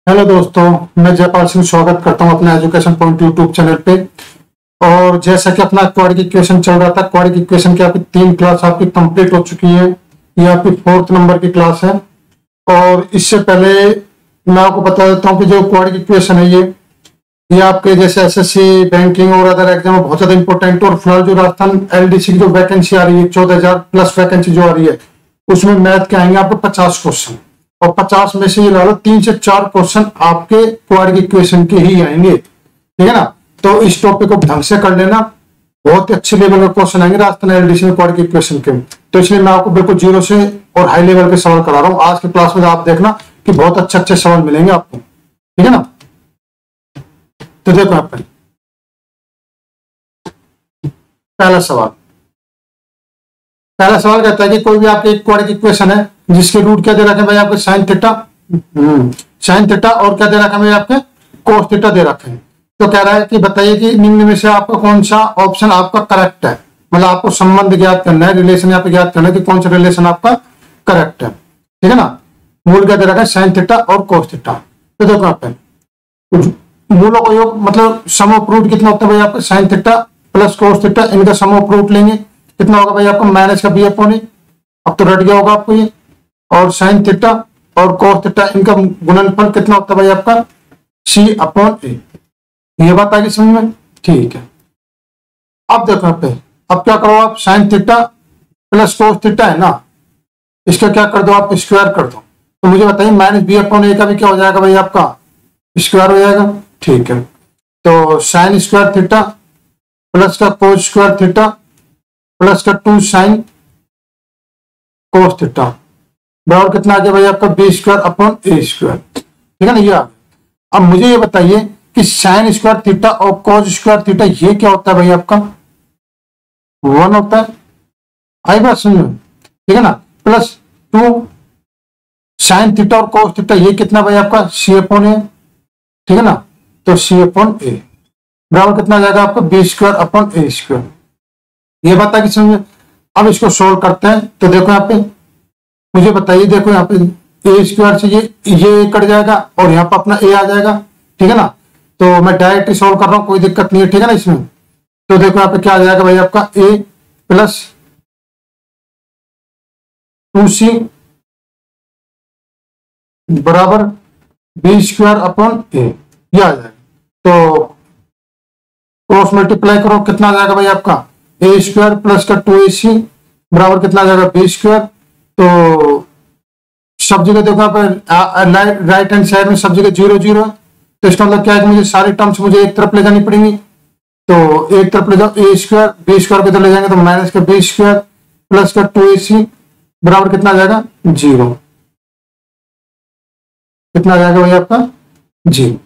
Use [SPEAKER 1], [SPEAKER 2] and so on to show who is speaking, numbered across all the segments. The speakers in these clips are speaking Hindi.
[SPEAKER 1] हेलो दोस्तों, मैं जयपाल सिंह स्वागत करता हूं अपने एजुकेशन पॉइंट यूट्यूब चैनल पे। और जैसा कि अपना क्वाड्रेटिक इक्वेशन चल रहा था, क्वाड्रेटिक इक्वेशन की आपकी 3 क्लास आपकी कंप्लीट हो चुकी है। ये आपकी 4th नंबर की क्लास है। और इससे पहले मैं आपको बता देता हूँ कि जो क्वाड्रेटिक इक्वेशन है ये आपके जैसे एसएससी, बैंकिंग और अदर एग्जाम में बहुत ज्यादा इंपॉर्टेंट है। और फिलहाल जो राजस्थान एलडीसी की जो वैकेंसी आ रही है, 14,000 प्लस वैकेंसी जो आ रही है, उसमें मैथ के आएंगे आपको 50 क्वेश्चन। और 50 में से ये ला लो 3 से 4 क्वेश्चन आपके क्वाड्रेटिक इक्वेशन के ही आएंगे, ठीक है ना। तो इस टॉपिक को ढंग से कर लेना, बहुत ही अच्छे लेवल के क्वेश्चन आएंगे राजस्थान एलडीसी में क्वाड्रेटिक इक्वेशन के। तो इसलिए मैं आपको बिल्कुल जीरो से और हाई लेवल के सवाल करा रहा हूँ। आज की क्लास में आप देखना कि बहुत अच्छे अच्छे सवाल मिलेंगे आपको, ठीक है ना। तो देखो यहाँ पर पहला सवाल कहता है कि कोई भी आपके क्वाड्रेटिक इक्वेशन है जिसके रूट क्या दे रखे हैं भाई आपके साइन थीटा और क्या दे रखा है भाई आपके कोस थीटा दे रखे हैं। तो कह रहा है कि बताइए कि निम्न में से आपका कौन सा ऑप्शन आपका करेक्ट है। मतलब आपको संबंध ज्ञात करना है, रिलेशन यहाँ पे ज्ञात करना है कि कौन सा रिलेशन आपका करेक्ट है, ठीक है ना। मूल क्या दे रखा है, साइन थीटा और कोस थीटा। तो देखो यहाँ पे मूलों को योग मतलब सम ऑफ रूट कितना होता है भाई आपका, sine theta plus cos theta, इनका सम ऑफ रूट लेंगे कितना होगा भाई आपका माइनस का बी अपॉन ए। अब तो रट गया होगा आपको ये। और साइन थीटा और कोस थीटा इनका गुणनफल कितना होता है भाई आपका सी अपॉन ए। ये बात आ गई समझ में, ठीक है। अब देखो यहाँ पे, अब क्या करो आप, sine theta plus cos theta है ना, इसका क्या कर दो आप, स्क्वायर कर दो। तो मुझे बताइए माइनस बी अपॉन ए का भी क्या हो जाएगा भाई आपका स्क्वायर हो जाएगा, ठीक है। तो साइन स्क्वायर थीटा प्लस का कोस स्क्वायर थीटा प्लस का 2 साइन कोस थीटा बराबर कितना आ गया भाई आपका बी स्क्वायर अपॉन ए स्क्वायर, ठीक है ना। ये आ गया। अब मुझे ये बताइए कि साइन स्क्वायर थीटा और कोस स्क्वायर थीटा ये क्या होता है भाई आपका 1 होता है। आई बात सुन, ठीक है ना। प्लस 2 साइन थीटा और कोस थीटा ये कितना भाई आपका सी अपॉन ए, ठीक है ना। तो सी अपॉन ए बराबर कितना आ जाएगा आपका बी स्क्वायर अपॉन ए स्क्वायर। ये बात है कि समझ। अब इसको सोल्व करते हैं। तो देखो यहाँ पे मुझे बताइए, देखो यहाँ पे ए स्क्वायर से ये कट जाएगा और यहाँ पे अपना ए आ जाएगा, ठीक है ना। तो मैं डायरेक्ट ही सोल्व कर रहा हूँ, कोई दिक्कत नहीं है, ठीक है ना इसमें। तो देखो यहाँ पे क्या आ जाएगा भाई आपका ए प्लस 2c बराबर बी स्क्वायर अपॉन ए, ये आ जाएगा। तो क्रॉस मल्टीप्लाई करो कितना आ जाएगा भाई आपका ए स्क्वायर प्लस का 2ac बराबर कितना आ जाएगा बी स्क्वायर। तो सब जगह देखो यहाँ पर राइट हैंड साइड में सब जगह 0 0 है। तो इसका मतलब क्या है कि मुझे सारी टर्म्स मुझे एक तरफ ले जानी पड़ेंगी। तो एक तरफ ले जाओ ए स्क्वायर, बी स्क्वायर की तरफ ले जाएंगे तो माइनस का बी स्क्वायर प्लस का 2ac बराबर कितना आ जाएगा 0। कितना आ जाएगा भाई आपका 0।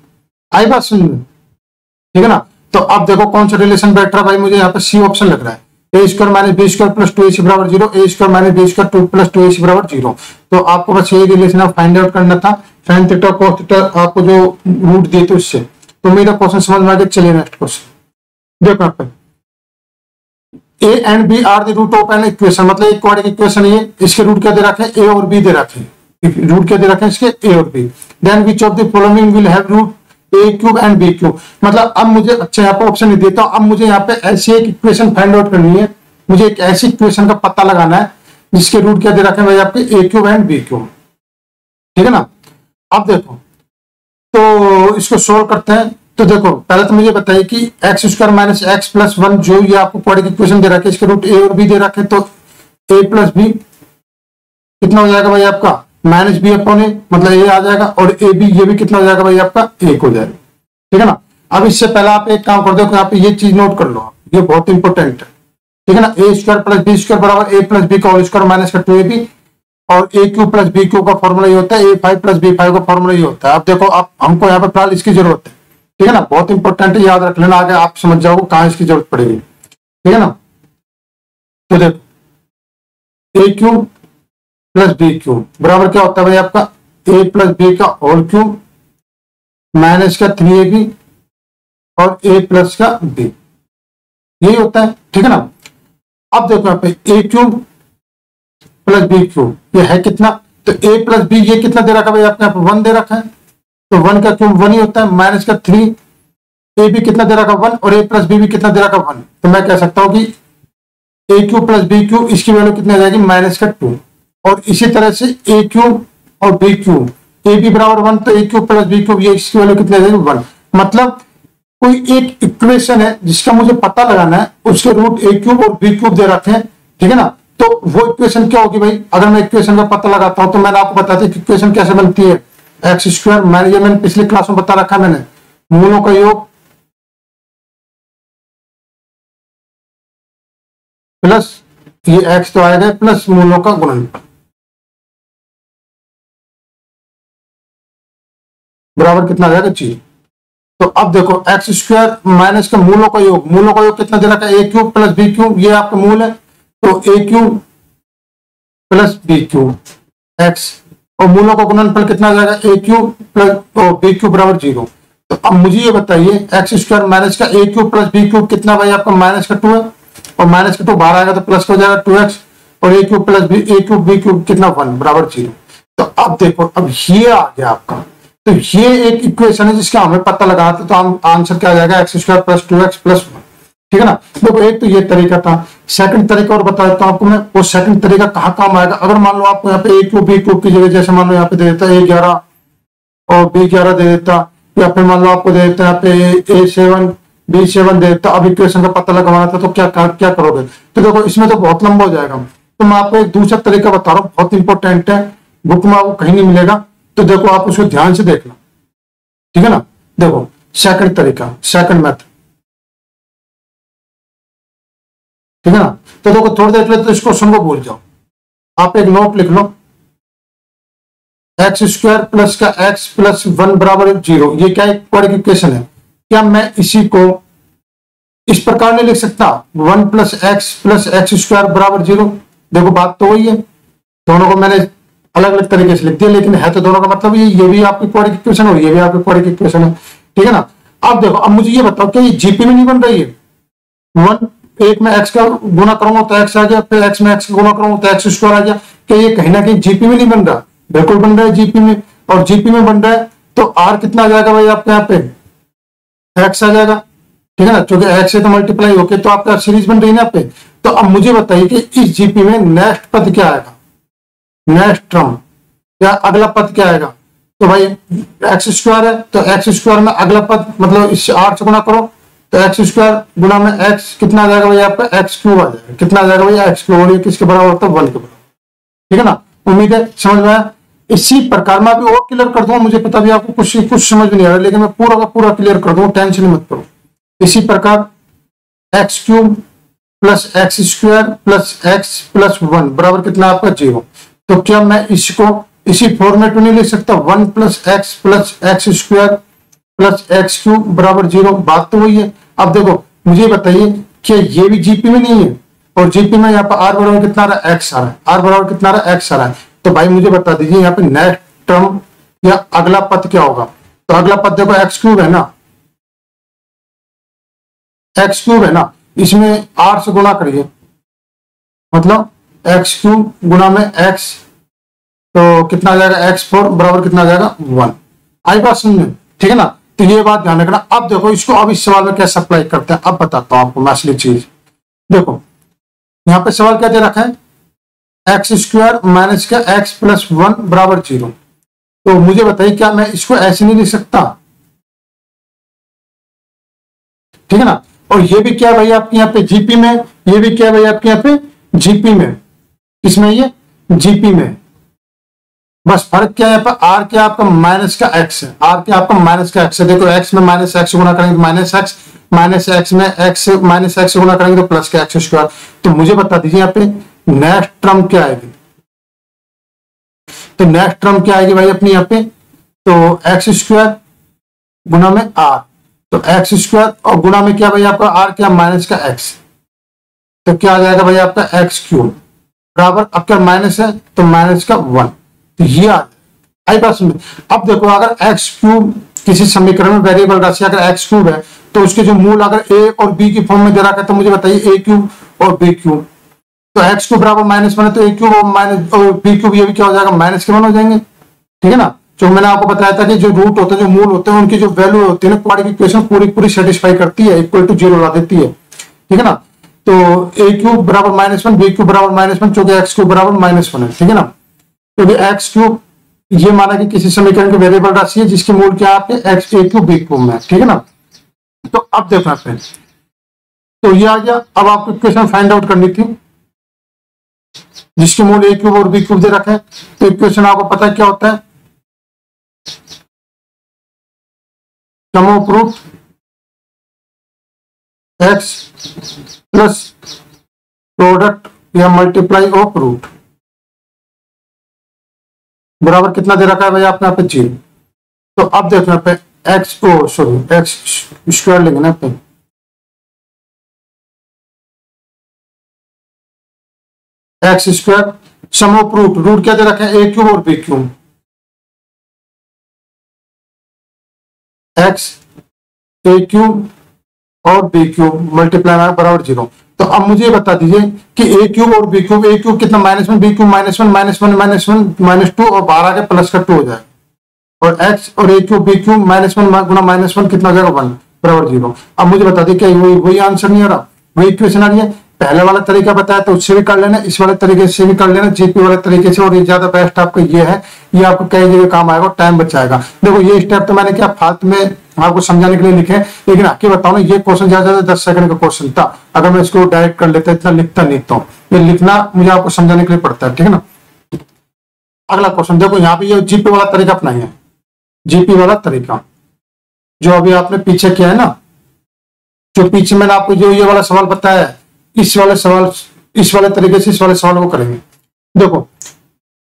[SPEAKER 1] आई बात सुन, ठीक है ना। तो अब देखो कौन सा रिलेशन बैठ रहा है भाई, मुझे यहाँ पे सी ऑप्शन लग रहा है। A square minus B square plus 2ac बराबर 0, A square minus B square 2 plus 2ac बराबर 0। तो आपको बस ये रिलेशन आप फाइंड आउट करना था, साइन थीटा कोस थीटा आपको जो रूट दिए थे उससे। तो मेरा क्वेश्चन समझ में आ गया। चलिए नेक्स्ट क्वेश्चन देखो यहाँ पे, A and B are the root of an equation. मतलब एक क्वाड्रेटिक इक्वेशन है, इसके रूट क्या दे रखे हैं, ए और बी दे रखे हैं। रूट क्या दे रखे हैं इसके, ए और B. Then which of the following will have root A cube and B cube. मतलब अब मुझे अच्छा यहाँ पे ऑप्शन नहीं देता, अब मुझे यहाँ पे ऐसी एक इक्वेशन फाइंड आउट करनी है। मुझे एक ऐसी इक्वेशन का पता लगाना है जिसके रूट क्या दे रखे हैं भाई आपके ए क्यूब एंड बी क्यूब, ठीक है ना। अब देखो तो इसको सोल्व करते हैं। तो देखो पहले तो मुझे बताइए कि x square minus x plus 1 जो ये आपको क्वाड्रेटिक इक्वेशन दे रखे हैं, इसके रूट ए और बी दे रखे हैं। तो ए प्लस बी कितना हो जाएगा भाई आपका माइनस बी अपॉन ए, मतलब ए आ जाएगा। और ए बी ये भी कितना हो जाएगा भाई आपका 1 हो जाएगा, ठीक है ना। अब इससे पहले आप एक काम कर दो, यहाँ पे ये चीज नोट कर लो, ये बहुत इंपॉर्टेंट है, ठीक है ना। ए स्क्वायर प्लस बी स्क्वायर बराबर ए प्लस बी का होल स्क्वायर माइनस का 2ab। और ए क्यू प्लस बी क्यू का फॉर्मूला ये होता है, a5 प्लस b5 का फॉर्मूला ये होता है। अब देखो आप हमको यहाँ पे फिलहाल इसकी जरूरत है, ठीक है ना। बहुत इंपॉर्टेंट है, याद रख लेना, आगे आप समझ जाओगे कहाँ इसकी जरूरत पड़ेगी, ठीक है ना। तो देखो ए क्यूब प्लस बी क्यूब बराबर क्या होता है भाई आपका ए प्लस बी का होल क्यूब माइनस का 3ab और ए प्लस का बी, यही होता है, ठीक है ना। अब देखो यहाँ पे ए क्यूब प्लस बी क्यूब ये है कितना, तो ए प्लस बी ये कितना दे रखा है भाई आपने यहाँ पे 1 दे रखा है, तो 1 का क्यूब 1 ही होता है, माइनस का 3, ए भी कितना दे रखा 1 और ए प्लस बी भी कितना दे रखा 1। तो मैं कह सकता हूं कि A cube plus B cube इसकी वैल्यू कितनी आ जाएगी माइनस का 2। और इसी तरह से ए क्यूब और बी क्यूब, ए बी बराबर 1 तो A cube plus B cube ये इसकी वैल्यू कितनी आ जाएगी 1। मतलब कोई एक इक्वेशन है जिसका मुझे पता लगाना है, उसके रूट ए क्यूब और बी क्यूब दे रखे हैं, ठीक है ना। तो वो इक्वेशन क्या होगी भाई, अगर मैं इक्वेशन का पता लगाता हूं तो मैंने आपको बताया था कि इक्वेशन कैसे बनती है, एक्स स्क्वायर, मैंने पिछली क्लास में बता रखा है मैंने, मूलों का योग प्लस ये एक्स तो आएगा प्लस मूलों का गुणनफल बराबर कितना आ जाएगा जी। तो अब देखो एक्स स्क्वायर माइनस का मूलों का योग कितना दे रखा है A cube plus B cube, ये आपका मूल है, तो A cube plus B cube X, और मूलों का गुणनफल कितना आ जाएगा A cube plus B cube बराबर 0। तो अब मुझे ये बताइए एक्स स्क्वायर माइनस का ए क्यूब प्लस बी क्यूब कितना भाई आपका माइनस का 2 है, और माइनस का 2 बाहर आएगा तो प्लस हो जाएगा 2x, और ए क्यूब प्लस ए क्यूब बी क्यूब कितना 1 बराबर 0। तो अब देखो अब ये आ गया आपका, तो ये एक इक्वेशन है जिसका हमें पता लगाना था, तो हम आंसर क्या आ जाएगा x square plus 2x plus 1, ठीक है ना। देखो एक तो ये तरीका था, सेकंड तरीका और बता देता हूं आपको मैं, वो सेकंड तरीका कहाँ काम आएगा। अगर मान लो आपको यहाँ पे ए क्यूब बी क्यूब की जगह जैसे मान लो यहाँ पे दे देता है A11 और B11 दे देता, या फिर मान लो आपको दे देता है यहाँ पे A7 B7 दे देता, अब इक्वेशन का पता लगाना था तो क्या करोगे। तो देखो इसमें तो बहुत लंबा हो जाएगा, तो मैं आपको एक दूसरा तरीका बता रहा हूँ, बहुत इंपॉर्टेंट है, बुक में आपको कहीं नहीं मिलेगा, तो देखो आप उसको ध्यान से देखना, ठीक है ना। देखो सेकंड तरीका, सेकंड मेथड, ठीक है ना। तो देखो थोड़ी देर के लिए तो इस क्वेश्चन को भूल जाओ, आप एक नोट लिख लो, एक्स स्क्वायर प्लस का एक्स प्लस 1 बराबर 0, ये क्या एक क्वाड्रेटिक इक्वेशन है। क्या मैं इसी को इस प्रकार नहीं लिख सकता 1 प्लस एक्स स्क्वायर बराबर 0। देखो बात तो वही है, दोनों को मैंने अलग अलग तरीके से लिख दिया, लेकिन है तो दोनों का मतलब ये भी आपकी क्वाड्रेटिक इक्वेशन और ये भी आपकी क्वाड्रेटिक इक्वेशन है, ठीक है ना। अब देखो अब मुझे ये बताओ कि ये जीपी में नहीं बन रही है, 1 एक में एक्स का गुना करूंगा तो एक्स आ गया, फिर एक्स में एक्स का गुना करूंगा तो एक्स स्क्वायर आ गया, क्या ये कहीं ना कहीं जीपी में नहीं बन रहा। बिल्कुल बन रहा है जीपी में, और जीपी में बन रहा है तो आर कितना आ जाएगा भाई आपके यहाँ पे एक्स आ जाएगा, ठीक है ना, क्योंकि एक्स से तो मल्टीप्लाई होके तो आपका सीरीज बन रही है यहाँ पे। तो अब मुझे बताइए कि इस जीपी में नेक्स्ट पद क्या आएगा, नेक्स्ट टर्म या अगला पद क्या आएगा। तो भाई एक्स स्क्वायर है तो एक्स स्क्वायर में अगला पद मतलब इस आर से गुना करो तो एक्स स्क्वायर गुना में एक्स कितना आ जाएगा भाई आपका एक्स क्यूब आ जाएगा, कितना आ जाएगा भैया एक्स क्यूब, और ये किसके बराबर होता है 1 के बराबर, ठीक है ना। उम्मीद है समझ में आया। इसी प्रकार मैं अभी और क्लियर कर दूंगा, मुझे पता भी आपको कुछ समझ में नहीं आ रहा, लेकिन मैं पूरा का पूरा क्लियर कर दूंगा, टेंशन मत करो। इसी प्रकार x cube plus x square plus x plus 1 बराबर कितना आपका 0। तो क्या मैं इसको इसी फॉर्मेट में नहीं लिख सकता 1 plus x square plus x cube बराबर 0, बात तो वही है। अब देखो मुझे बताइए कि ये भी जीपी में नहीं है, और जीपी में यहाँ पर आर बराबर कितना आ रहा है एक्स आ रहा है, आर बराबर कितना आ रहा है एक्स आ रहा है। तो भाई मुझे बता दीजिए यहाँ पे नेक्स्ट टर्म या अगला पद क्या होगा। तो अगला पद देखो एक्स क्यूब है ना, एक्स क्यूब है ना, इसमें आर से गुणा करिए, मतलब एक्स क्यूब गुणा में एक्स, तो कितना आ जाएगा x4 बराबर कितना आ जाएगा 1। आई बात समझ में, ठीक है ना। तो ये बात ध्यान रखना। अब देखो इसको अब इस सवाल में कैसे अप्लाई करते हैं, अब बताता हूं आपको मैं असली चीज। देखो यहाँ पे सवाल क्या दे रखा है एक्स स्क्वायर माइनस का एक्स प्लस 1 बराबर 0। तो मुझे बताइए क्या मैं इसको ऐसे नहीं लिख सकता, ठीक है ना। और ये भी क्या है भाई आपके यहाँ पे जीपी में, ये भी क्या है भाई आपके यहाँ पे जीपी में, इसमें ये जीपी में, बस फर्क क्या है यहाँ पर आर क्या आपका माइनस का एक्स है, आर क्या आपका माइनस का एक्स है। देखो एक्स में माइनस एक्स गुना करेंगे तो माइनस एक्स में एक्स माइनस एक्स गुना करेंगे तो प्लस का एक्स स्क्वायर। तो मुझे बता दीजिए यहाँ पे नेक्स्ट टर्म क्या आएगी। तो नेक्स्ट टर्म क्या आएगी भाई अपनी यहाँ पे, तो एक्स स्क्वायर गुना में आर, तो एक्स स्क्वायर और गुना में क्या भाई आपका आर क्या माइनस का एक्स, तो क्या आ जाएगा भाई आपका एक्स क्यूब बराबर, अब क्या माइनस है तो माइनस का 1। तो ये आई बात समझ। अब देखो अगर एक्स क्यूब किसी समीकरण में वेरिएबल राशि अगर एक्स क्यूब है तो उसके जो मूल अगर ए और बी की फॉर्म में दे रखा है, तो मुझे बताइए ए क्यूब और बी क्यूब, तो एक्स क्यूब बराबर -1 है तो ए क्यूब और माइनस और बी क्यूब ये भी क्या हो जाएगा -1 हो जाएंगे, ठीक है ना। जो मैंने आपको बताया था कि जो रूट होते हैं, जो मूल होते हैं, उनकी जो वैल्यू होती है ना, क्वाड्रेटिक इक्वेशन पूरी पूरी सेटिस्फाई करती है, इक्वल टू 0 ला देती है, ठीक है ना। तो ए क्यूब बराबर -1, बी क्यूब बराबर -1, चूंकि एक्स क्यूब बराबर -1 है, ठीक है ना। क्योंकि एक्स क्यूब ये माना कि किसी समीकरण की वेरिएबल राशि है जिसकी मूल क्या है आपके x A cube B cube में, ठीक है ना। तो अब देखना फ्रेंड्स, तो ये आ गया। अब आपको इक्वेशन फाइंड आउट करनी थी जिसके मूल ए क्यूब और बी क्यूब दे रखे हैं। तो इक्वेशन आपको पता है क्या होता है, sum of root X plus product या मल्टीप्लाई ऑफ रूट बराबर कितना दे रखा है भाई आपने यहाँ पे 0। तो अब देखना पे एक्स स्क्वायर लेंगे ना पे, X square sum of root क्या दे रखा है, ए क्यूब और B cube, X A cube और बी क्यूब मल्टीप्लाई बराबर 0। तो अब मुझे बता दीजिए कि ए क्यूब और बी क्यूब, ए क्यूब कितना -1, बी क्यूब -1 -2 और बाहर आके प्लस का 2 हो जाएगा, और एक्स और ए क्यूब बी क्यूब -1 गुना -1 कितना हो जाएगा 1 बराबर 0। अब मुझे बता दी क्या वही आंसर नहीं आ रहा, वही इक्वेशन आ रही है। पहले वाला तरीका बताया तो उससे भी कर लेना, इस वाले तरीके से भी कर लेना, जीपी वाले तरीके से। और ये ज्यादा बेस्ट आपका ये है, ये आपको कई जगह काम आएगा, टाइम बचाएगा। देखो ये स्टेप तो मैंने क्या फालतू में आपको समझाने के लिए लिखे, लेकिन आके बताओ ना, ये क्वेश्चन ज्यादा 10 सेकंड का क्वेश्चन था। अगर मैं इसको डायरेक्ट कर लेता इतना लिखता नहीं, तो ये लिखना मुझे आपको समझाने के लिए पड़ता है, ठीक है ना। अगला क्वेश्चन देखो, यहाँ पे ये जीपी वाला तरीका अपनाइए, जीपी वाला तरीका जो अभी आपने पीछे किया है ना, जो पीछे मैंने आपको जो ये वाला सवाल बताया है, इस वाले तरीके से इस वाले सवाल को करेंगे। देखो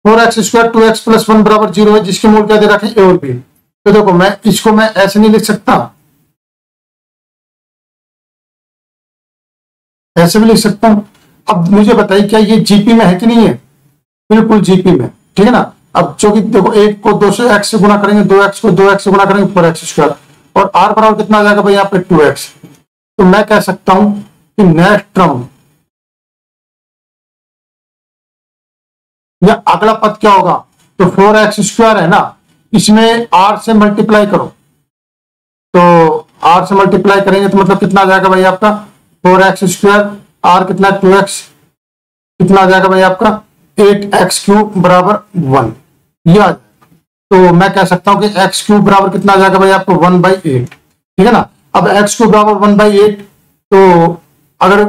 [SPEAKER 1] 4x स्क्वायर 2x प्लस 1 बराबर 0 है, जिसके मूल क्या दे रखे ए और बी। तो देखो मैं इसको मैं ऐसे नहीं लिख सकता, ऐसे भी लिख सकता हूं। अब मुझे बताइए क्या ये जीपी में है कि नहीं है, बिल्कुल जीपी में, ठीक है ना। अब जो कि देखो एक को 2 से x से गुना करेंगे, 2x को 2x से गुना करेंगे 4x स्क्वायर, और r बराबर कितना आ जाएगा भाई यहाँ पे 2x। तो मैं कह सकता हूं कि नेक्स्ट टर्म या अगला पद क्या होगा, तो 4x स्क्वायर है ना, इसमें r से मल्टीप्लाई करो, तो r से मल्टीप्लाई करेंगे तो मतलब कितना आ जाएगा भाई आपका 4x स्क्वायर, r कितना 2x, कितना आ जाएगा भाई आपका 8x क्यूब बराबर 1, ये आ जाएगा। तो मैं कह सकता हूं कि x क्यूब बराबर कितना आ जाएगा भाई आपको 1/8, ठीक है ना। अब x क्यूब बराबर 1/8, तो अगर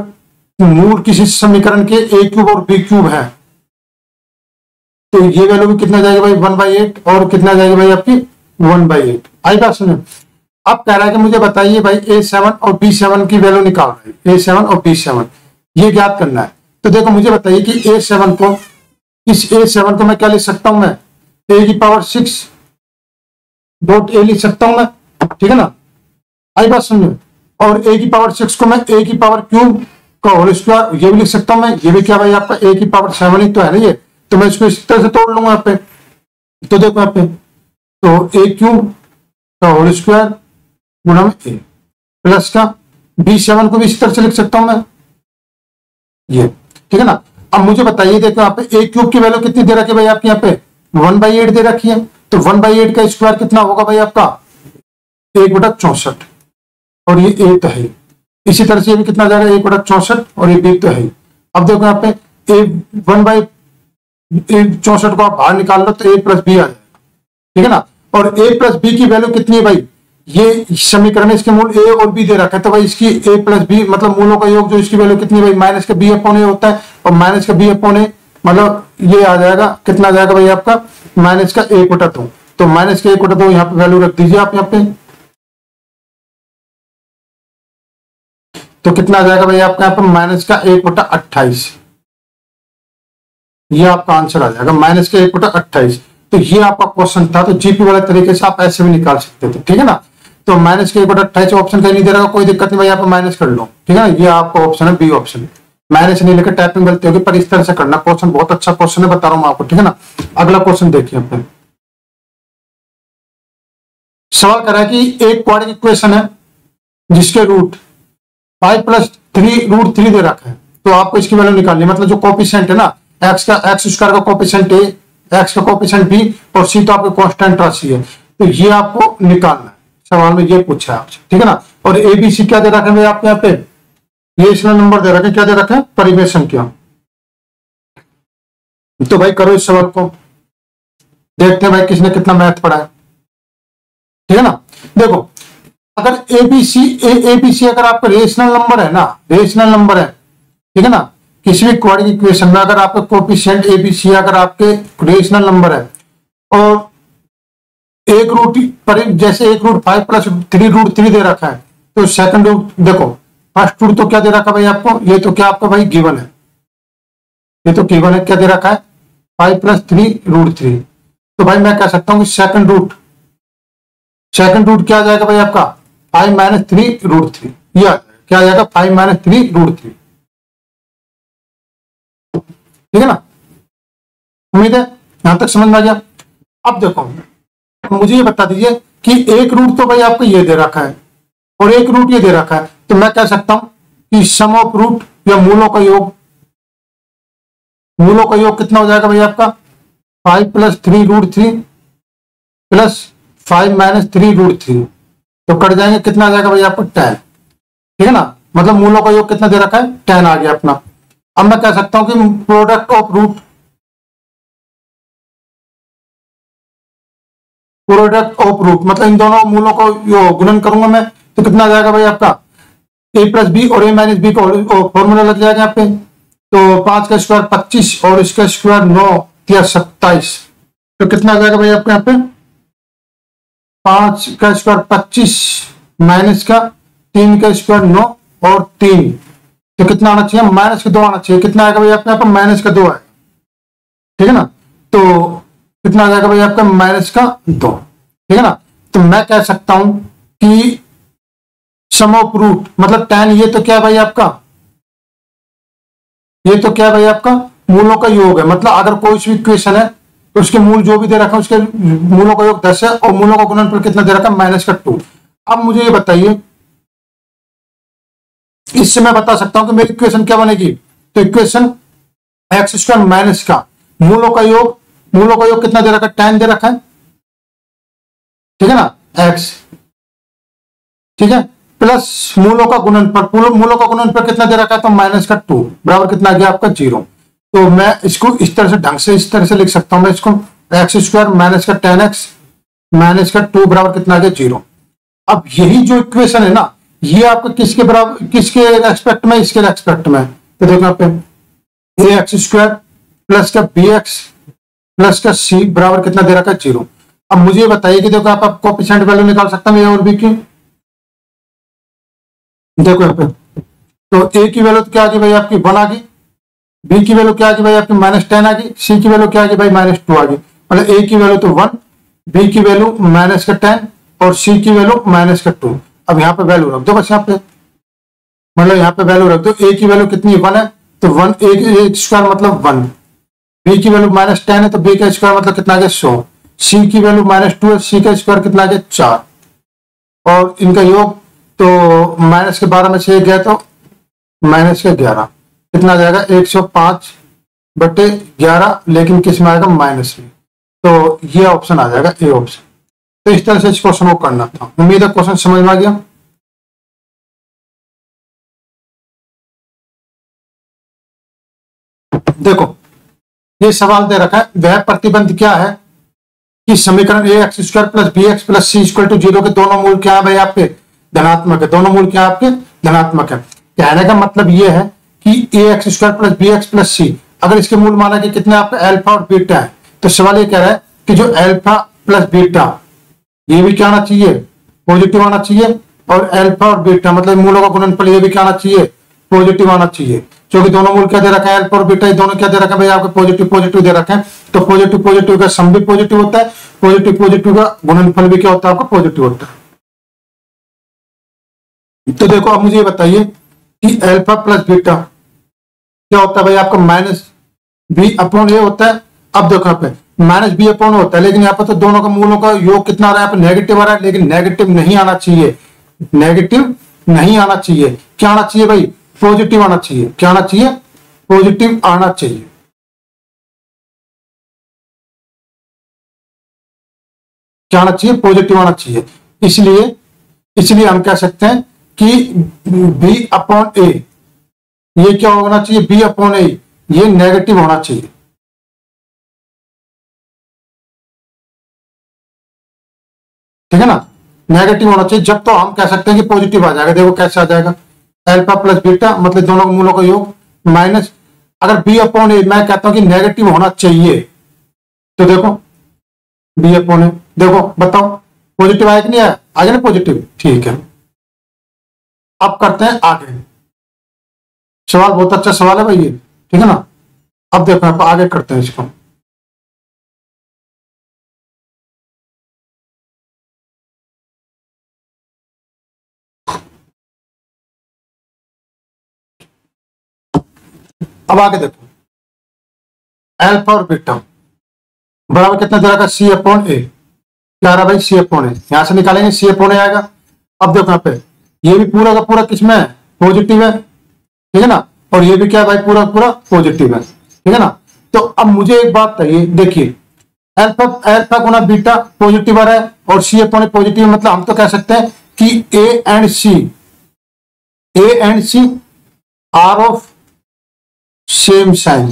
[SPEAKER 1] मूल किसी समीकरण के ए क्यूब और बी क्यूब है तो ये वैल्यू भी कितना जाएगा भाई 1/8, और कितना जाएगा भाई आपकी 1/8। आई बात सुनो। अब कह रहा है कि मुझे बताइए भाई A7 और B7 की वैल्यू निकाल रहे हैं, A7 और B7 ये ज्ञात करना है। तो देखो मुझे बताइए कि A7 को, इस A7 को मैं क्या लिख सकता हूं, मैं a⁻6 डॉट ए लिख सकता हूं मैं, ठीक है ना। आई बात सुनिए। और a⁻6 को मैं a³ का होल स्क्वायर ये भी लिख सकता हूं मैं, ये भी क्या भाई आपका a⁻7 ही तो है ना ये, तो मैं इसको इस तरह से तोड़ लूंगा यहाँ पे। तो देखो यहाँ पे, तो a³ का होल स्क्वायर गुणा में a प्लस का B7 को भी इस तरह से लिख सकता हूं मैं, ये, ठीक है ना। अब मुझे बताइए, देखो यहाँ पे a³ की वैल्यू कितनी दे रखी है भाई आपके यहाँ पे 1/8 दे रखी है, तो 1/8 का स्क्वायर कितना होगा भाई आपका 1/64, और ये a तो है। इसी तरह से ये भी कितना जाएगा 1/64, और ये b तो है। अब देखो यहाँ पे a 1/64 को आप बाहर निकाल लो तो a प्लस बी आ जाएगा, ठीक है ना। और a प्लस बी की वैल्यू कितनी है भाई, ये समीकरण इसके मूल a और b दे रखा है, तो भाई इसकी a प्लस बी मतलब मूलों का योग जो इसकी वैल्यू कितनी है भाई -b/a होता है, और -b/a मतलब ये आ जाएगा कितना आ जाएगा भाई आपका -1/2। तो -1/2 यहाँ पे वैल्यू रख दीजिए आप यहाँ पे, तो कितना आ जाएगा भाई आपका यहाँ पे -1/28, ये आपका आंसर आ जाएगा -1/28। तो ये आपका क्वेश्चन था। तो जीपी वाले तरीके से आप ऐसे भी निकाल सकते थे, ठीक है ना। तो -1/28 ऑप्शन कहीं नहीं दे रहा, कोई दिक्कत नहीं भाई, यहाँ पे माइनस कर लो, ठीक है ना। ये आपका ऑप्शन है बी ऑप्शन, माइनस नहीं लेकर टाइपिंग गलती होगी, पर इस तरह से करना। क्वेश्चन बहुत अच्छा क्वेश्चन है, बता रहा हूं मैं आपको, ठीक है ना। अगला क्वेश्चन देखिए अपने, सवाल कर रहा है कि एक क्वाड्रेटिक इक्वेशन है जिसके रूट 5 + 3 √3 दे रखा है, तो आपको इसकी वैल्यू निकालनी है। मतलब जो कोफिशिएंट है ना, एक्स स्क्वायर का कोफिशिएंट एक्स का कोएफिशिएंट बी और सी तो आपके कांस्टेंट राशि है, तो ये आपको निकालना है, सवाल में ये पूछा है आपसे, ठीक है ना। और एबीसी क्या दे रखे हैं आपके यहाँ पे, रेशनल नंबर दे रखे, क्या दे रखे हैं, परिमेय संख्या। तो भाई करो इस सवाल को, देखते हैं भाई किसने कितना मैथ पढ़ा है, ठीक है ना। देखो अगर एबीसी अगर आपका रेशनल नंबर है ना, रेशनल नंबर है, ठीक है ना, किसी भी क्वाड्रेटिक इक्वेशन में अगर आपका कोएफिशिएंट एबीसी अगर आपके रेशनल नंबर है और एक रूट पर, जैसे एक रूट 5 + 3√3 दे रखा है, तो सेकंड रूट देखो, फर्स्ट रूट तो क्या दे रखा है भाई आपको, ये तो क्या आपका भाई गिवन है, ये तो गिवन है, क्या दे रखा है 5 + 3√3। तो भाई मैं कह सकता हूं कि सेकंड रूट क्या आ जाएगा भाई आपका 5 - 3√3, ये आ जाएगा, क्या आ जाएगा 5 - 3√3, ठीक है ना। उम्मीद है यहां तक समझ में आ गया। अब देखो मुझे ये बता दीजिए कि एक रूट तो भाई आपको ये दे रखा है और एक रूट ये दे रखा है, तो मैं कह सकता हूं कि सम ऑफ रूट या मूलों का योग, मूलों का योग कितना हो जाएगा भाई आपका 5 + 3√3 + 5 - 3√3, तो कट जाएंगे, कितना आ जाएगा भाई आपको 10, ठीक है ना। मतलब मूलों का योग कितना दे रखा है 10 आ गया अपना। अब मैं कह सकता हूं कि प्रोडक्ट ऑफ रूट, मतलब इन दोनों मूलों को गुणन करूंगा मैं, तो कितना आ जाएगा भाई आपका a + b और a - b का फॉर्मूला लग जाएगा यहाँ पे, तो 5 का स्क्वायर 25 और इसका स्क्वायर 9 या 27, तो कितना आ जाएगा भाई आपको यहाँ पे 5 का स्क्वायर 25 माइनस का 3 का स्क्वायर 9 और 3, तो कितना आना चाहिए -2 आना चाहिए, कितना आएगा भाई आपके यहाँ पर -2 आएगा, ठीक है ना। तो कितना आ जाएगा भाई आपका -2, ठीक है ना। तो मैं कह सकता हूं कि सम ऑफ रूट मतलब 10, ये तो क्या है भाई आपका, ये तो क्या है भाई आपका मूलों का योग है, मतलब अगर कोई भी इक्वेशन है तो उसके मूल जो भी दे रखा है उसके मूलों का योग 10 है और मूलों का गुणनफल कितना दे रखा है -2। अब मुझे ये बताइए, इससे मैं बता सकता हूं कि मेरी इक्वेशन क्या बनेगी, तो इक्वेशन x² माइनस का मूलों का योग, मूलों का योग कितना दे रखा है 10 दे रखा है, ठीक है ना, x, ठीक है, प्लस मूलों का गुणनफल, मूलों का गुणनफल कितना दे रखा है तो -2 बराबर कितना आ गया आपका 0। तो मैं इसको इस तरह से ढंग से इस तरह से लिख सकता हूं मैं इसको, x² माइनस का 10x माइनस का 2 बराबर कितना आ गया 0। अब यही जो इक्वेशन है ना, ये आपका किसके बराबर, किसके रेस्पेक्ट में, इसके रेस्पेक्ट में, तो देखो यहाँ पे ax² प्लस का bx प्लस का c बराबर कितना दे रखा है 0। अब मुझे बताइए कि देखो आप कोएफिशिएंट वैल्यू निकाल सकता हूं a और b की, देखो यहाँ पे, तो a की वैल्यू क्या आ गई भाई आपकी 1 आ गई, b की वैल्यू क्या आ गई भाई आपकी -10 आ गई, c की वैल्यू क्या आ गई भाई -2 आ गई, मतलब a की वैल्यू तो 1, b की वैल्यू -10 और c की वैल्यू -2। अब यहाँ पे वैल्यू रख दो बस, यहाँ पे मतलब यहाँ पे वैल्यू रख दो, a की वैल्यू कितनी 1 है तो 1, a स्क्वायर मतलब 1, b की वैल्यू -10 है तो b का स्क्वायर मतलब कितना आ गया 100, c की वैल्यू -2 है, c का स्क्वायर कितना आ गया 4, और इनका योग तो -12 में से 1 गया तो -11, कितना आ जाएगा 105/11, लेकिन किस में आएगा माइनस में, तो ये ऑप्शन आ जाएगा ए ऑप्शन। तो इस तरह से इस क्वेश्चन को करना था, उम्मीद है क्वेश्चन समझ में आ गया। देखो ये सवाल दे रखा है, वह प्रतिबंध क्या है कि समीकरण ax² + bx + c = 0 के दोनों मूल क्या है भाई आपके धनात्मक है, दोनों मूल क्या आपके धनात्मक है। कहने का मतलब ये है कि ax² + bx + c अगर इसके मूल माना कि कितने आपके अल्फा और बीटा है, तो सवाल ये कह रहा है कि जो अल्फा प्लस बीटा ये भी क्या आना चाहिए पॉजिटिव आना चाहिए, और अल्फा और बीटा मतलब मूलों का गुणनफल ये भी क्या आना चाहिए पॉजिटिव आना चाहिए, क्योंकि दोनों मूल क्या दे रखा है अल्फा और बीटा, दोनों क्या दे रखा है भाई आपके पॉजिटिव पॉजिटिव दे रखे हैं, तो पॉजिटिव पॉजिटिव का सम भी पॉजिटिव होता है, पॉजिटिव पॉजिटिव का गुणनफल भी क्या होता है आपका पॉजिटिव होता है। तो देखो अब मुझे ये बताइए कि अल्फा प्लस बीटा क्या होता है भाई आपका -b/a होता है। अब देखो यहाँ पे -b/a होता है, लेकिन यहाँ पर तो दोनों का मूलों का योग कितना आ रहा है यहाँ पे नेगेटिव आ रहा है, लेकिन नेगेटिव नहीं आना चाहिए, नेगेटिव नहीं आना चाहिए, क्या आना चाहिए भाई पॉजिटिव आना चाहिए, क्या आना चाहिए पॉजिटिव आना चाहिए। क्या होना चाहिए, पॉजिटिव होना चाहिए। इसलिए इसलिए हम कह सकते हैं कि बी अपॉन ए, ये क्या होना चाहिए, बी अपॉन ए, ये नेगेटिव होना चाहिए। ठीक है ना, नेगेटिव होना चाहिए, जब तो हम कह सकते हैं कि पॉजिटिव आ जाएगा। देखो कैसे आ जाएगा, अल्फा प्लस बीटा मतलब दोनों मूलों का योग माइनस, अगर बी अपॉन ए मैं कहता हूं कि नेगेटिव होना चाहिए, तो देखो बी अपॉन ए, देखो बताओ पॉजिटिव आया कि नहीं आया, आ गया ना पॉजिटिव। ठीक है, अब करते हैं आगे, सवाल बहुत अच्छा सवाल है भाई ये, ठीक है ना। अब देखो आप आगे करते हैं इसको। अब आगे देखो, अल्फा और बीटा बराबर कितना दे रखा, सी अपॉन ए, क्या आ रहा भाई, सी अपॉन ए, यहां से निकालेंगे सी अपॉन ए आएगा। अब देखो यहाँ पे ये भी पूरा का पूरा किसमें है, पॉजिटिव है, ठीक है ना, और ये भी क्या है भाई, पूरा का पूरा पॉजिटिव है, ठीक है ना। तो अब मुझे एक बात चाहिए, देखिए अल्फा अल्फा गुना बीटा पॉजिटिव आ रहा है और सी अपॉन ए पॉजिटिव, मतलब हम तो कह सकते हैं कि A and C are of same sign,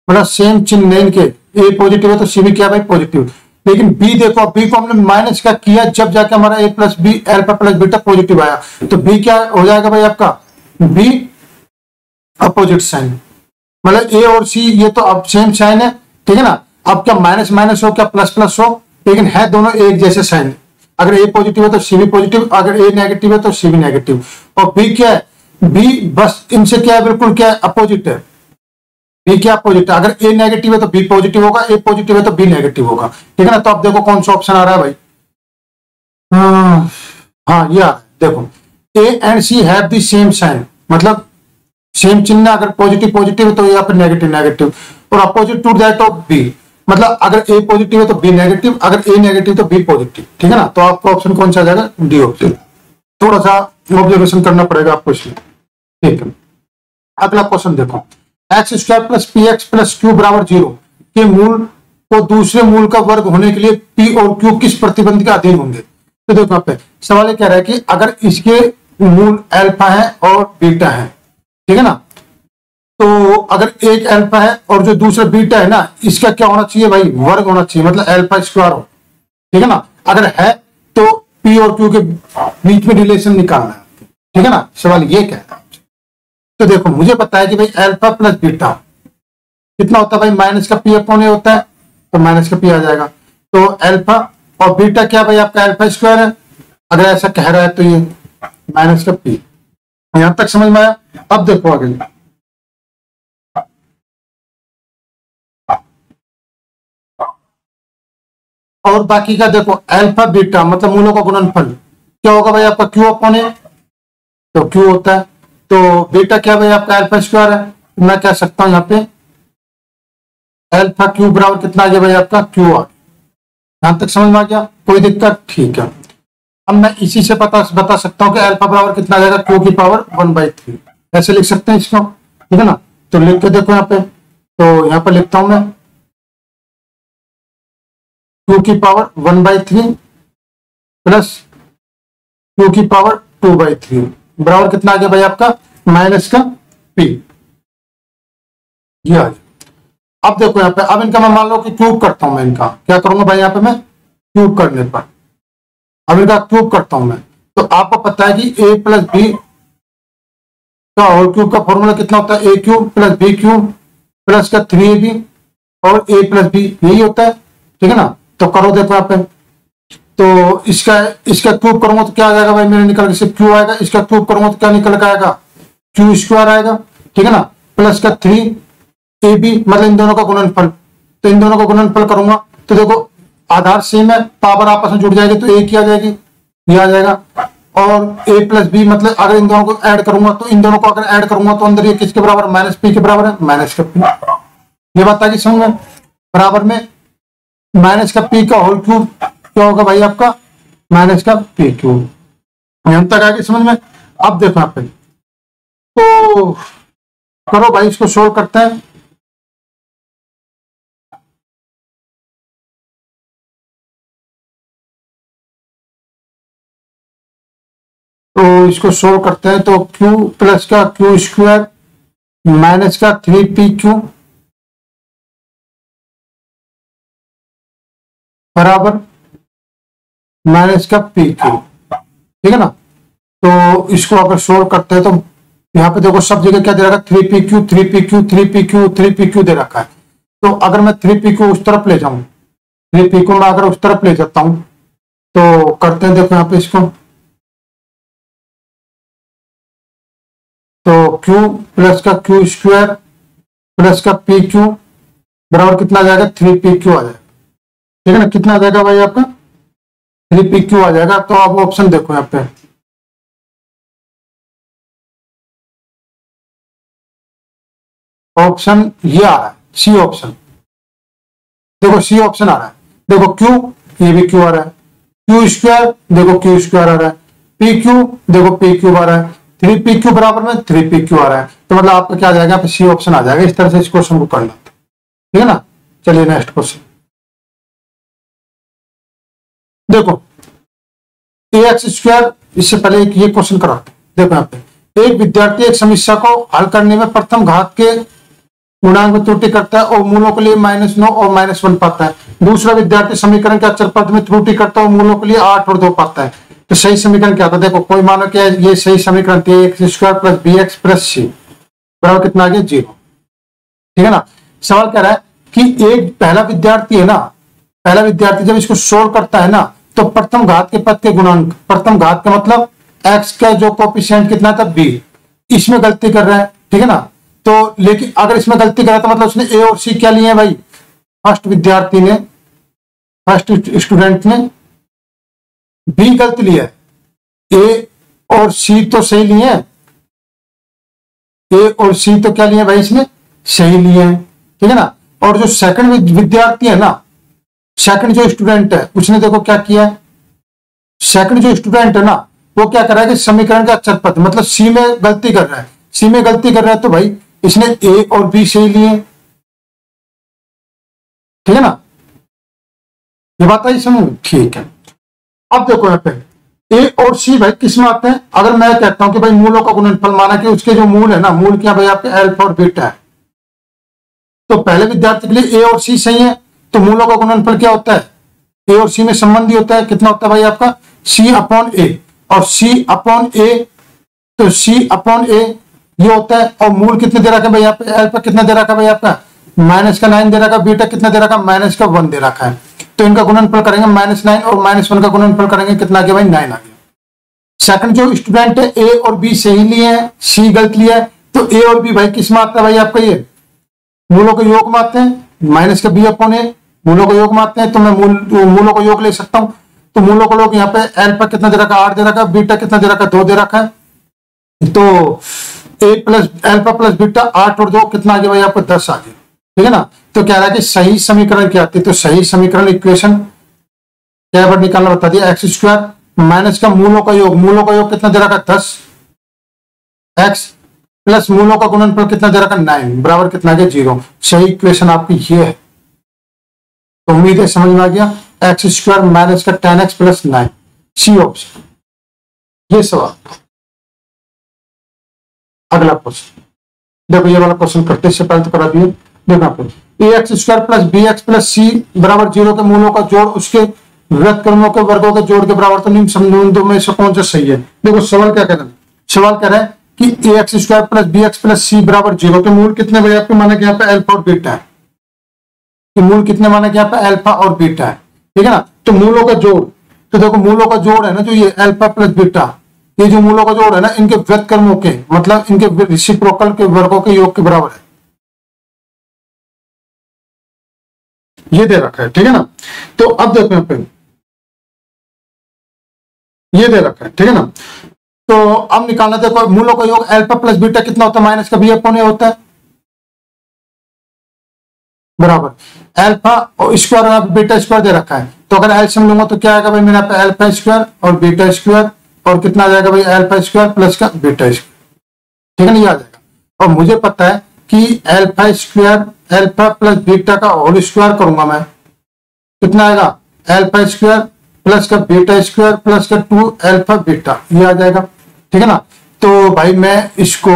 [SPEAKER 1] मतलब सेम चिन्ह है इनके, ए पॉजिटिव है तो सी भी क्या भाई पॉजिटिव। लेकिन बी देखो, बी को हमने माइनस का किया जब जाके हमारा A plus B alpha plus beta positive आया, तो बी क्या हो जाएगा भाई आपका, बी अपोजिट साइन, मतलब ए और सी ये तो अब सेम साइन है, ठीक है ना। अब क्या माइनस माइनस हो क्या प्लस प्लस हो, लेकिन है दोनों एक जैसे साइन, अगर ए पॉजिटिव है तो सी भी पॉजिटिव, अगर ए नेगेटिव है तो सी भी नेगेटिव। और बी क्या है, बी बस इनसे क्या है, बिल्कुल क्या है, अपोजिट है, बी क्या अपोजिट है, अगर ए नेगेटिव है तो बी पॉजिटिव होगा, ए पॉजिटिव है तो बी नेगेटिव होगा, ठीक है ना। तो अब देखो कौन सा ऑप्शन आ रहा है भाई, हाँ हाँ ये आ रहा है, देखो A and C have the same sign, मतलब सेम चिन्ह, अगर पॉजिटिव पॉजिटिव है तो या फिर नेगेटिव नेगेटिव, और opposite to that of B, मतलब अगर ए पॉजिटिव है तो बी नेगेटिव, अगर ए नेगेटिव तो बी पॉजिटिव, ठीक है ना। तो आपका ऑप्शन कौन सा आ जाएगा, डी ऑप्शन। थोड़ा सा ऑब्जर्वेशन करना पड़ेगा आपको इसमें, ठीक है। अगला क्वेश्चन देखो, x square plus P x plus Q बराबर 0 के मूल को दूसरे मूल का वर्ग होने के लिए पी और क्यू किस प्रतिबंध के अधीन होंगे। तो देखो यहाँ पे सवाल ये कह रहा है कि अगर इसके मूल अल्फा है और बीटा है, ठीक है ना, तो अगर एक अल्फा है और जो दूसरा बीटा है ना, इसका क्या होना चाहिए भाई, वर्ग होना चाहिए, मतलब अल्फा स्क्वायर हो, ठीक है ना। अगर है तो पी और क्यू के बीच में रिलेशन निकालना है, ठीक है ना, सवाल ये कह रहा है। तो देखो मुझे पता है कि भाई अल्फा प्लस बीटा कितना होता है भाई, माइनस का पी अपॉन ए होता है, तो माइनस का पी आ जाएगा। तो अल्फा और बीटा क्या भाई आपका अल्फा स्क्वायर है, अगर ऐसा कह रहा है तो ये माइनस का पी, यहां तक समझ में आया। अब देखो आगे, और बाकी का देखो अल्फा बीटा मतलब मूलों का गुणनफल क्या होगा भाई आपका, क्यू अपॉन ए, तो क्यू होता है। तो बीटा क्या भाई आपका अल्फा स्क्वायर है, तो मैं कह सकता हूं यहाँ पे अल्फा क्यू बराबर कितना आ गया भाई आपका, क्यू आर। यहां तक समझ में आ गया, कोई दिक्कत, ठीक है। अब मैं इसी से बता सकता हूं कि अल्फा बराबर कितना आ जाएगा, क्यू की पावर 1/3, ऐसे लिख सकते हैं इसको, ठीक है ना। तो लिख के देखो यहाँ पे, तो यहाँ पे लिखता हूं मैं क्यू की पावर 1/3 प्लस क्यू की पावर 2/3 बराबर कितना आ गया भाई आपका, माइनस का पी, ये आ गया। अब देखो यहाँ पे, अब इनका मैं मान लो कि क्यूब करता हूं, मैं इनका क्या करूंगा भाई, यहाँ पे मैं क्यूब करने पर, अब इनका क्यूब करता हूं मैं, तो आपको पता है कि ए प्लस बी का होल क्यूब का फॉर्मूला कितना होता है, A cube plus B cube plus का 3ab और ए प्लस बी, यही होता है, ठीक है ना। तो करो देखो यहाँ पे, तो इसका इसका क्यूब करूंगा तो क्या आ जाएगा भाई, मेरे निकल के सिर्फ क्यू आएगा, इसका क्यूब करूंगा तो क्या निकल के आएगा, क्यू स्क्वायर आएगा, ठीक है ना, प्लस का 3ab मतलब इन दोनों का गुणनफल, तो इन दोनों का गुणनफल करूंगा तो देखो आधार सेम है, पावर आपस में जुड़ जाएगी तो एक ही आ जाएगी, ये आ जाएगा। और ए प्लस बी मतलब अगर इन दोनों को ऐड करूंगा, तो इन दोनों को अगर ऐड करूंगा तो अंदर ये किसके बराबर, माइनस पी के बराबर है, माइनस का पी, ये बात आगे समझ में, बराबर में माइनस का पी का होल क्यूब क्या होगा भाई आपका, माइनस का पी क्यूब, यहां तक आगे समझ में। अब देखो यहाँ पे, तो करो भाई इसको सोल्व करते हैं। तो इसको सोल्व करते हैं। तो क्यू प्लस का क्यू स्क्वायर माइनस का 3pq बराबर माइनस का pq, ठीक है ना। तो इसको अगर सोल्व करते हैं तो यहाँ पे देखो सब जगह क्या दे रखा है, 3pq 3pq 3pq 3pq दे रखा है। तो अगर मैं 3pq उस तरफ ले जाऊं, 3pq में अगर उस तरफ ले जाता हूं तो करते हैं, देखो यहाँ पे इसको, तो q प्लस का क्यू स्क्वायर प्लस का pq बराबर कितना आ जाएगा, 3pq आ जाएगा, ठीक है ना। कितना आ जाएगा भाई आपका, 3pq आ जाएगा। तो आप ऑप्शन देखो यहाँ पे, ऑप्शन ये आ रहा है सी ऑप्शन, देखो सी ऑप्शन आ रहा है। देखो क्यू, ये भी क्यू आ रहा है, क्यू स्क्वायर देखो क्यू स्क्वायर आ रहा है, पी क्यू देखो पी क्यूब आ रहा है, 3pq बराबर में 3pq आ रहा है। तो मतलब आपका क्या आ जाएगा, यहाँ पे सी ऑप्शन आ जाएगा। इस तरह से इस क्वेश्चन को करना, ठीक है ना। चलिए नेक्स्ट क्वेश्चन देखो, ax स्क्वायर, इससे पहले एक ये क्वेश्चन करा, देखो यहाँ पे एक विद्यार्थी एक समस्या को हल करने में प्रथम घात के गुणांक में त्रुटि करता है और मूलों के लिए -9 और -1 पाता है। दूसरा विद्यार्थी समीकरण के अचर पद में त्रुटि करता है और मूलों के लिए 8 और 2 पाता है। तो सही समीकरण क्या था, देखो कोई मानो क्या है, ये सही समीकरण थी X square plus B X plus C बराबर कितना आ गया, 0, ठीक है ना। सवाल कह रहा है कि एक पहला विद्यार्थी है ना, पहला विद्यार्थी जब इसको सोल्व करता है ना तो प्रथम घात के पद के गुणांक, प्रथम घात का मतलब एक्स का जो कोएफिशिएंट कितना था b, इसमें गलती कर रहा है, ठीक है ना। तो लेकिन अगर इसमें गलती करा तो मतलब उसने ए और सी क्या लिए हैं भाई, फर्स्ट विद्यार्थी ने, फर्स्ट स्टूडेंट ने बी गलत लिया है, ए और सी तो सही लिए हैं, ए और सी तो क्या लिए भाई इसने सही लिए हैं, ठीक है ना। और जो सेकंड विद्यार्थी है ना, सेकंड जो स्टूडेंट है उसने देखो क्या किया है, सेकंड जो स्टूडेंट है ना वो क्या कर रहा है कि समीकरण का अचर पद मतलब सी में गलती कर रहा है, सी में गलती कर रहा है तो भाई इसने ए और बी सही लिए, ठीक है ना। ये बात आई समझ, ठीक है। अब देखो यहाँ पे ए और सी भाई किस में आते हैं, अगर मैं कहता हूं कि भाई मूलों का गुणनफल माना कि उसके जो मूल है ना, मूल क्या भाई आपके अल्फा और बीटा है, तो पहले विद्यार्थी के लिए ए और सी सही है, तो मूलों का गुणनफल क्या होता है, ए और सी में संबंधी होता है, कितना होता है भाई आपका सी अपॉन ए, और सी अपॉन ए, तो सी अपॉन ए ये होता है। और मूल कितने दे रखा है भाई यहाँ पे, अल्फा कितना दे रखा है भाई आपका -9 दे रखा है, बीटा कितना दे रखा है -1 दे रखा है। तो इनका गुणनफल करेंगे -9 और -1 का गुणनफल करेंगे, कितना आ गया भाई 9 आ गया। सेकंड जो स्टूडेंट है ए और बी सही लिए हैं, सी गलत लिया है, तो ए और बी भाई किस में आता है भाई आपका, ये मूलों को योग में आते हैं, माइनस का बी अपॉन ए मूलों को योग में आते हैं, तो मैं मूलों को योग ले सकता हूं। तो मूलों को लोग यहाँ पे अल्फा कितना दे रखा है 8 दे रखा है, बीटा कितना दे रखा है 2 दे रखा है, तो ए प्लस अल्फा प्लस बीटा 8 और 2 कितना आ गया भाई आपको 10 आ गया, ठीक है ना। तो कह रहा है कि सही समीकरण क्या आती है, तो सही समीकरण इक्वेशन क्या बार निकालना बता दिया, एक्स स्क्वायर माइनस का मूलों का योग, मूलों का योग कितना दे रखा है 10 एक्स प्लस मूलों का गुणनफल कितना दे रखा है 9 बराबर कितना आ गया 0। सही इक्वेशन आपकी ये है। तो उम्मीद है समझ में आ गया, एक्स स्क्वायर माइनस का 10x प्लस 9, सी ऑप्शन। ये सवाल। अगला क्वेश्चन देखो, ये वाला क्वेश्चन करते इससे पहले तो करा दिए। देखो आप A X square plus B X plus C बराबर 0 के मूलों का जोड़ उसके वृत्त क्रमों के वर्गों के जोड़ के बराबर, तो निम्न संबंधों में से कौन सा सही है। देखो सवाल क्या कह रहा है, सवाल कह रहा है कि A X square plus B X plus C बराबर 0 के मूल कितने बजे आपके माना कि यहाँ पे अल्फा और बीटा है, कि मूल कितने माना कि यहाँ पे अल्फा और बीटा है, ठीक है ना। तो मूलों का जोड़, तो देखो मूलों का जोड़ है ना जो ये अल्फा प्लस बीटा, ये जो मूलों का जोड़ है ना इनके वृत्त क्रमों के मतलब इनके रेसिप्रोकल के वर्गों के योग के बराबर है, ये दे रखा है, ठीक है ना। तो अब देखो यहाँ पे ये दे रखा है, ठीक है ना। तो अब निकालना, देखो मूलों का योग अल्फा प्लस बीटा कितना होता है माइनस का बी अपॉन ए होता है बराबर अल्फा और स्क्वायर और बीटा स्क्वायर दे रखा है। तो अगर एलसीएम लूंगा तो क्या आएगा भाई मेरा पे अल्फा स्क्वायर और बीटा स्क्वायर, और कितना आ जाएगा भाई अल्फा स्क्वायर प्लस का बीटा स्क्वायर, ठीक है ना, ये आ जाएगा। और मुझे पता है कि alpha square alpha plus beta का होल स्क्वायर करूंगा मैं, कितना आएगा अल्फा स्क्वायर प्लस का बीटा स्क्वायर प्लस का 2 अल्फा बीटा, ये आ जाएगा। ठीक है ना। तो भाई मैं इसको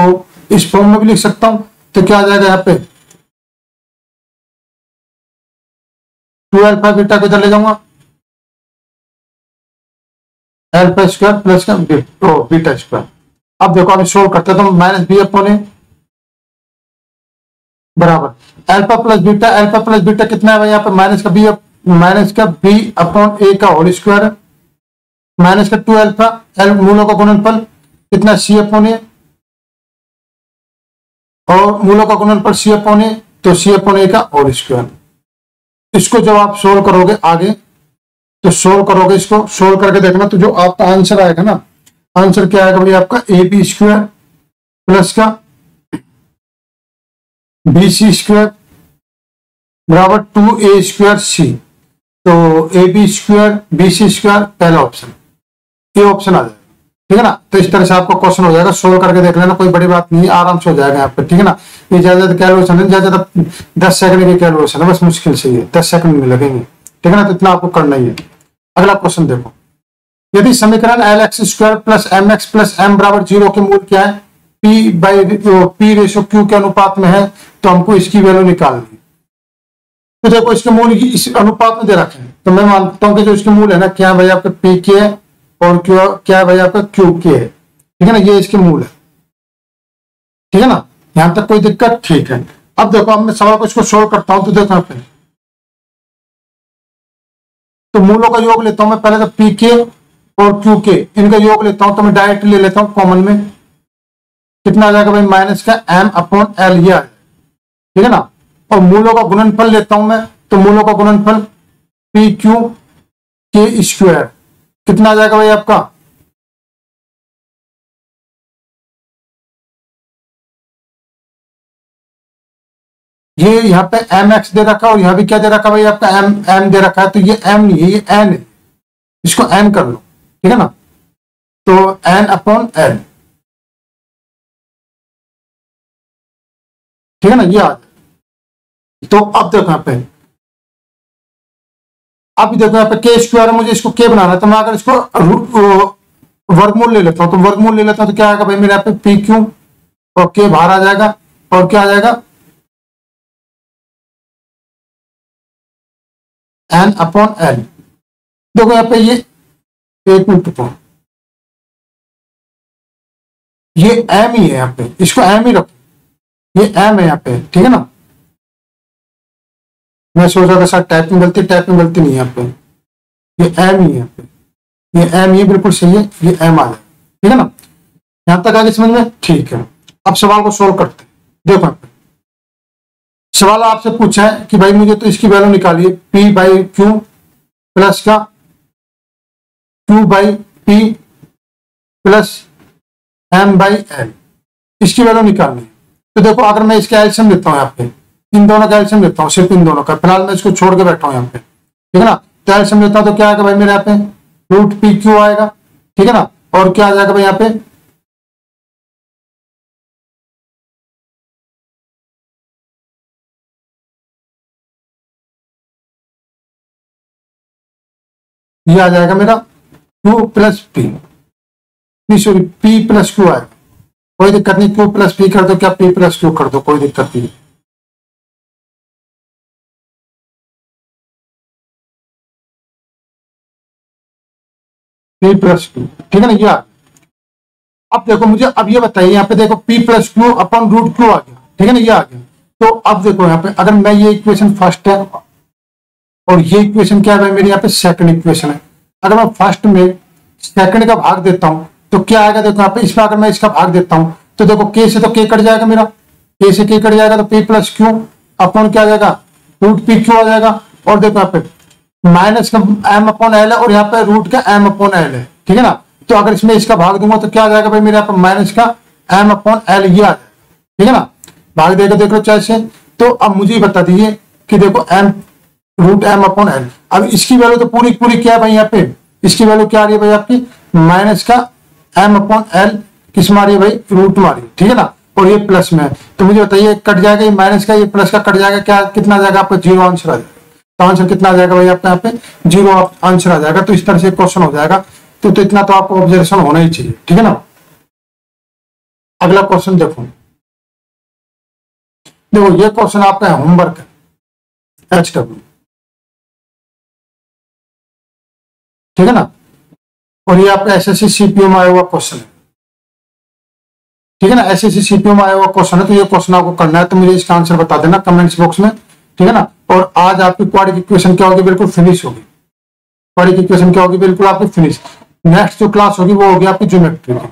[SPEAKER 1] इस फॉर्म में भी लिख सकता हूं, तो क्या आ जाएगा यहाँ पे 2 अल्फा बीटा को इधर ले जाऊंगा, अल्फा स्क्वायर प्लस का बीटा स्क्वायर। अब देखो अभी सोल्व करते हैं तो माइनस बी अपॉन ए बराबर अल्फा प्लस बीटा कितना है भाई यहाँ पे माइनस का बी अपॉन ए का होल स्क्वायर, माइनस का 2 अल्फा एल मूलों का गुणनफल कितना सी अपॉन ए, और मूलों का गुणनफल सी अपॉन ए, तो सी अपॉन ए का होल स्क्वायर। इसको जब आप सोल्व करोगे आगे, तो सोल्व करोगे, इसको सोल्व करके देखना, तो जो आपका आंसर आएगा ना, आंसर क्या आएगा भाई आपका ए बी स्क्वायर प्लस का बी सी स्क्वायर बराबर 2a स्क्वायर सी। तो A B square B C square पहला ऑप्शन, ये ऑप्शन आ जाएगा, ठीक है ना। तो इस तरह से आपको क्वेश्चन हो जाएगा, सोल्व करके देख लेना, कोई बड़ी बात नहीं, आराम से हो जाएगा यहाँ पे, ठीक है ना। ये ज्यादा कैलकुलेशन है, ज्यादा 10 सेकंड की कैलकुलेशन है, बस मुश्किल से ये 10 सेकंड में लगेंगे, ठीक है ना। तो इतना आपको करना ही है। अगला क्वेश्चन देखो, यदि समीकरण L X square plus M X plus M बराबर 0 के मूल क्या है, P by P ratio Q के अनुपात में है, तो हमको इसकी वैल्यू निकालनी है। तो देखो इसके मूल इस अनुपात में दे रखे हैं, तो मैं मानता हूं कि जो इसके मूल है ना, क्या है भाई आपका पी के है और क्या है भाई आपका क्यू के है, ठीक है ना, ये इसके मूल है, ठीक है ना। यहां तक कोई दिक्कत, ठीक है। अब देखो अब मैं सवाल को इसको सोल्व करता हूं, तो देखो यहाँ पे तो मूलों का योग लेता हूं मैं, पहले तो पी के और क्यू के इनका योग लेता हूं, तो मैं डायरेक्ट ले लेता हूं कॉमन में, कितना आ जाएगा भाई माइनस का एम अपॉन एल, ये ठीक है ना। और मूलों का गुणनफल लेता हूं मैं, तो मूलों का गुणनफल पी क्यू के स्क्वायर कितना आ जाएगा भाई आपका, ये यहाँ पे एम एक्स दे रखा है और यहाँ भी क्या दे रखा है भाई आपका एम दे रखा है, तो ये एम नहीं है, ये एन है, इसको एन कर लो, ठीक है ना। तो एन अपॉन एल, ठीक है ना, ये आ जाए। तो अब देखो यहाँ पे, अब देखो यहाँ पे के स्क्वायर है, मुझे इसको के बनाना है, तो मैं अगर इसको वर्गमूल ले लेता हूं, तो वर्गमूल ले लेता हूं तो क्या आएगा भाई मेरे यहाँ पे पी क्यू और के बाहर आ जाएगा, और क्या आ जाएगा एन अपॉन एल। देखो यहाँ पे ये एक मिनट रुको, ये एम ही है यहाँ पे, इसको एम ही रखो, ये एम है यहाँ पे, ठीक है ना। मैं सोच रहा था सर टाइपिंग गलती नहीं है यहाँ पे, ये एम ही है यहाँ पे, ये एम ये बिल्कुल सही है, ये एम आ जाए, ठीक है ना। यहां तक आगे समझ में, ठीक है। अब सवाल को सोल्व करते हैं। देखो यहाँ पे सवाल आपसे पूछा है कि भाई मुझे तो इसकी वैल्यू निकालिए, पी बाई क्यू प्लस का Q by P plus M by L, इसकी वैल्यू निकालनी है। तो देखो अगर मैं इसका एल्सियम लेता हूँ यहाँ पे, इन दोनों का एल्सियम लेता हूँ, सिर्फ इन दोनों का, फिलहाल मैं इसको छोड़ के बैठा हूँ यहाँ पे, ठीक है ना। तो एल्सियम लेता हूँ तो क्या आएगा भाई मेरे यहाँ पे रूट पी क्यू आएगा, ठीक है ना। और क्या आ जाएगा भाई यहाँ पे ये आ जाएगा मेरा Q plus P sorry P plus Q आएगा, कोई दिक्कत नहीं, क्यू प्लस पी कर दो, क्या पी प्लस क्यू कर दो, कोई दिक्कत नहीं। पी प्लस क्यू, ठीक है ना, ये आ गया। अब देखो मुझे अब ये बताइए, यहाँ पे देखो P plus Q upon root Q आ गया, ठीक है ना, ये आ गया। तो अब देखो यहाँ पे अगर मैं ये इक्वेशन फर्स्ट है और ये इक्वेशन क्या है मेरे यहाँ पे सेकंड इक्वेशन है, अगर मैं फर्स्ट में सेकंड का भाग देता हूं तो क्या आएगा, देखो यहाँ पे इसमें अगर मैं इसका भाग देता हूं तो देखो के से तो के कट जाएगा मेरा, के से के कट जाएगा, तो पी प्लस क्यू अपॉन क्या आ जाएगा रूट पी क्यू आ जाएगा। और देखो यहाँ पे माइनस का एम अपॉन एल है और यहाँ पे रूट का एम अपॉन एल है, ठीक है ना। तो अगर इसमें इसका भाग दूंगा तो क्या आ जाएगा भाई मेरे यहाँ पे माइनस का एम अपॉन एल ये आ जाएगा, ठीक है ना। भाग देगा देख लो चाहे से। तो अब मुझे बता दीजिए कि देखो M root M upon L, अब इसकी वैल्यू तो पूरी पूरी क्या है भाई यहाँ पे, इसकी वैल्यू क्या आ रही है भाई आपकी माइनस का एम अपॉन एल, किस मारी है भाई रूट मारी, ठीक है ना। और ये प्लस में है, तो मुझे बताइए कट जाएगा ये माइनस का, ये प्लस का कट जाएगा, क्या कितना आ जाएगा आपका जीरो आंसर आ जाएगा। तो आंसर कितना आ जाएगा भाई आपका यहाँ पे जीरो आंसर आ जाएगा। तो इस तरह से क्वेश्चन हो जाएगा। तो इतना तो आपको ऑब्जर्वेशन होना ही चाहिए, ठीक है ना। अगला क्वेश्चन देखो, ये क्वेश्चन आपका है होमवर्क है HW, ठीक है ना, और ये आपका SSC CPO में आया हुआ क्वेश्चन है, ठीक है ना, SSC CPO में आया हुआ क्वेश्चन है। तो ये क्वेश्चन आपको करना है, तो मुझे इसका आंसर बता देना कमेंट्स बॉक्स में, ठीक है ना। और आज आपकी क्वाड्रेटिक इक्वेशन क्या होगी, बिल्कुल फिनिश होगी। क्वाड्रेटिक इक्वेशन क्या होगी, बिल्कुल आपकी फिनिश। नेक्स्ट जो क्लास होगी वो होगी आपकी ज्योमेट्री की।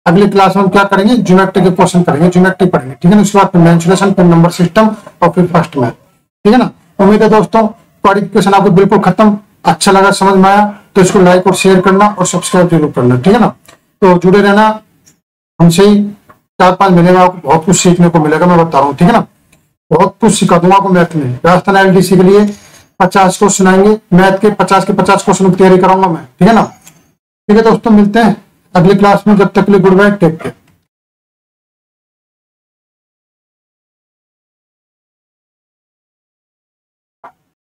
[SPEAKER 1] अगली क्लास में हम क्या करेंगे, ज्योमेट्री के क्वेश्चन करेंगे, ज्योमेट्री पढ़ेंगे, ठीक है ना। उसके बाद फिर मेंसुरेशन, फिर नंबर सिस्टम और फिर फर्स्ट मैथ, ठीक है ना। उम्मीद है दोस्तों क्वाड्रेटिक इक्वेशन आपको बिल्कुल खत्म, अच्छा लगा, समझ में आया, तो इसको लाइक और शेयर करना और सब्सक्राइब जरूर करना, ठीक है ना। तो जुड़े रहना हमसे ही, 4-5 महीने में आपको बहुत कुछ सीखने को मिलेगा, मैं बता रहा हूँ, ठीक है ना। बहुत कुछ सिखा दूंगा आपको मैथ में। राजस्थान LDC के लिए 50 क्वेश्चन आएंगे, मैथ के 50 क्वेश्चन की तैयारी कराऊंगा मैं, ठीक है ना। ठीक है दोस्तों, मिलते हैं अगली क्लास में, जब तक के लिए गुड बाय, टेक केयर।